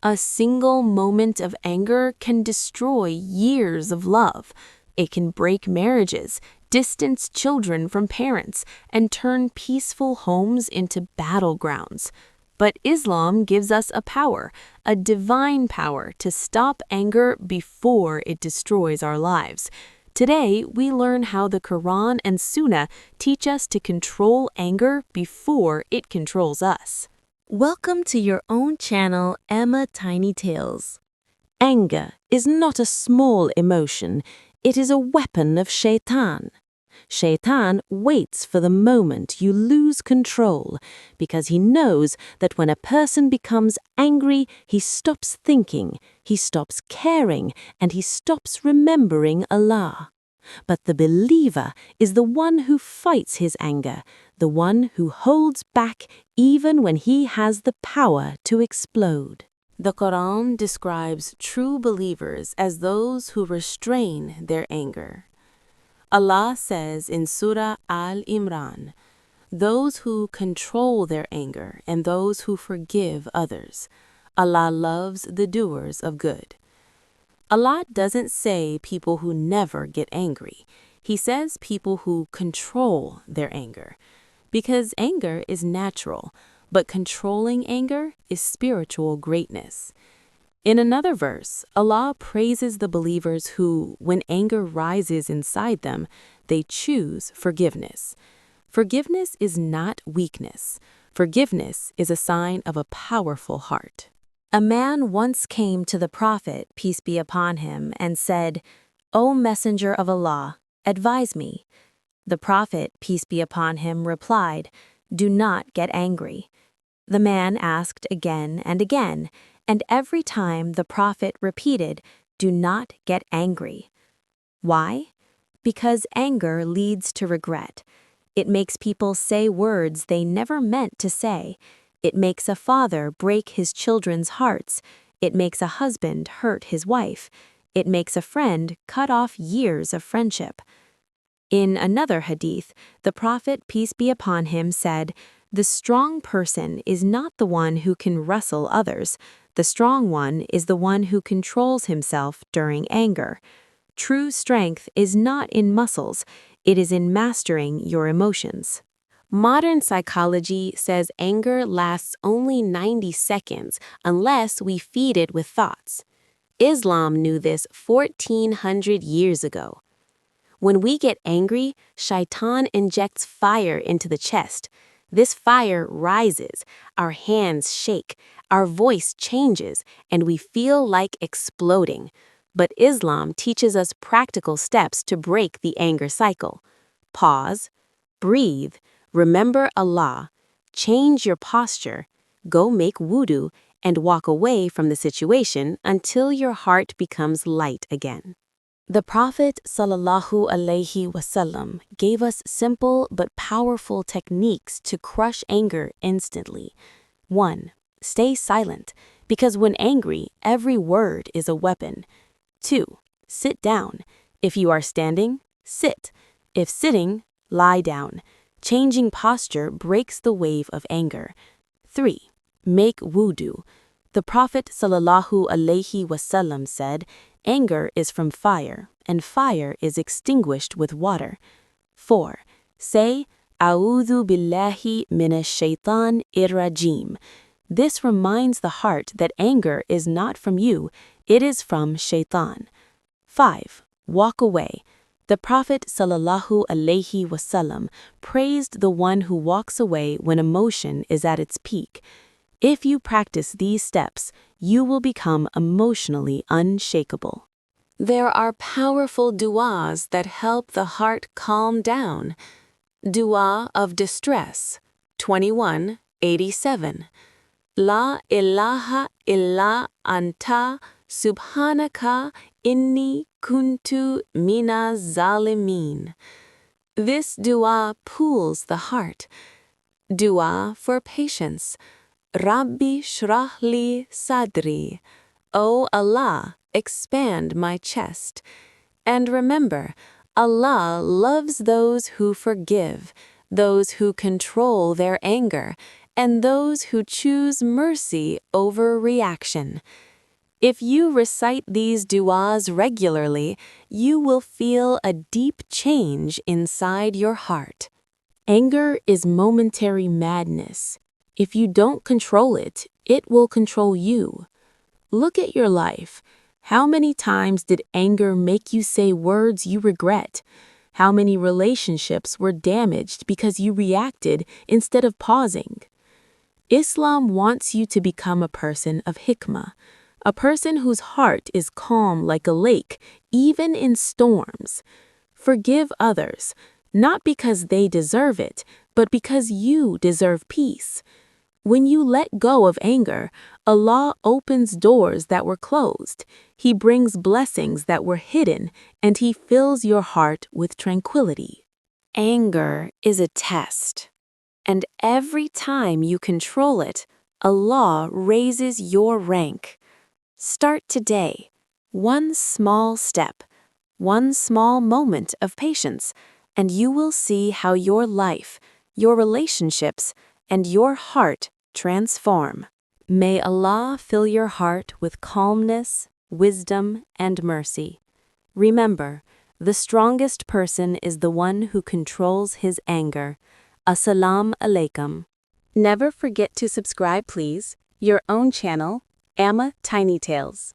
A single moment of anger can destroy years of love. It can break marriages, distance children from parents, and turn peaceful homes into battlegrounds. But Islam gives us a power, a divine power, to stop anger before it destroys our lives. Today, we learn how the Quran and Sunnah teach us to control anger before it controls us. Welcome to your own channel, AMMA TinyTales. Anger is not a small emotion, it is a weapon of Shaytan. Shaytan waits for the moment you lose control because he knows that when a person becomes angry, he stops thinking, he stops caring, and he stops remembering Allah. But the believer is the one who fights his anger, the one who holds back even when he has the power to explode. The Quran describes true believers as those who restrain their anger. Allah says in Surah Al-Imran, "Those who control their anger and those who forgive others. Allah loves the doers of good." Allah doesn't say people who never get angry. He says people who control their anger. Because anger is natural, but controlling anger is spiritual greatness. In another verse, Allah praises the believers who, when anger rises inside them, they choose forgiveness. Forgiveness is not weakness. Forgiveness is a sign of a powerful heart. A man once came to the Prophet, peace be upon him, and said, "O Messenger of Allah, advise me." The Prophet, peace be upon him, replied, "Do not get angry." The man asked again and again, and every time the Prophet repeated, "Do not get angry." Why? Because anger leads to regret. It makes people say words they never meant to say. It makes a father break his children's hearts. It makes a husband hurt his wife. It makes a friend cut off years of friendship. In another hadith, the Prophet, peace be upon him, said, "The strong person is not the one who can wrestle others. The strong one is the one who controls himself during anger." True strength is not in muscles, it is in mastering your emotions. Modern psychology says anger lasts only 90 seconds unless we feed it with thoughts. Islam knew this 1400 years ago. When we get angry, Shaytan injects fire into the chest. This fire rises, our hands shake, our voice changes, and we feel like exploding. But Islam teaches us practical steps to break the anger cycle. Pause, breathe, remember Allah, change your posture, go make wudu, and walk away from the situation until your heart becomes light again. The Prophet ﷺ gave us simple but powerful techniques to crush anger instantly. 1. Stay silent, because when angry, every word is a weapon. 2. Sit down. If you are standing, sit. If sitting, lie down. Changing posture breaks the wave of anger. 3. Make wudu. The Prophet ﷺ said, "Anger is from fire, and fire is extinguished with water." 4. Say, "A'udhu billahi minash shaitan irrajim." This reminds the heart that anger is not from you, it is from Shaytan. 5. Walk away. The Prophet ﷺ praised the one who walks away when emotion is at its peak. If you practice these steps, you will become emotionally unshakable. There are powerful du'as that help the heart calm down. Du'a of distress, 2187. La ilaha illa anta subhanaka inni kuntu mina zalimin. This du'a pools the heart. Du'a for patience. Rabbi shrah li sadri. O Allah, expand my chest. And remember, Allah loves those who forgive, those who control their anger, and those who choose mercy over reaction. If you recite these du'as regularly, you will feel a deep change inside your heart. Anger is momentary madness. If you don't control it, it will control you. Look at your life. How many times did anger make you say words you regret? How many relationships were damaged because you reacted instead of pausing? Islam wants you to become a person of hikmah, a person whose heart is calm like a lake, even in storms. Forgive others, not because they deserve it, but because you deserve peace. When you let go of anger, Allah opens doors that were closed. He brings blessings that were hidden, and He fills your heart with tranquility. Anger is a test, and every time you control it, Allah raises your rank. Start today. One small step, one small moment of patience, and you will see how your life, your relationships, and your heart transform. May Allah fill your heart with calmness, wisdom, and mercy. Remember, the strongest person is the one who controls his anger. Assalamu alaikum. Never forget to subscribe, please. Your own channel, AMMA TinyTales.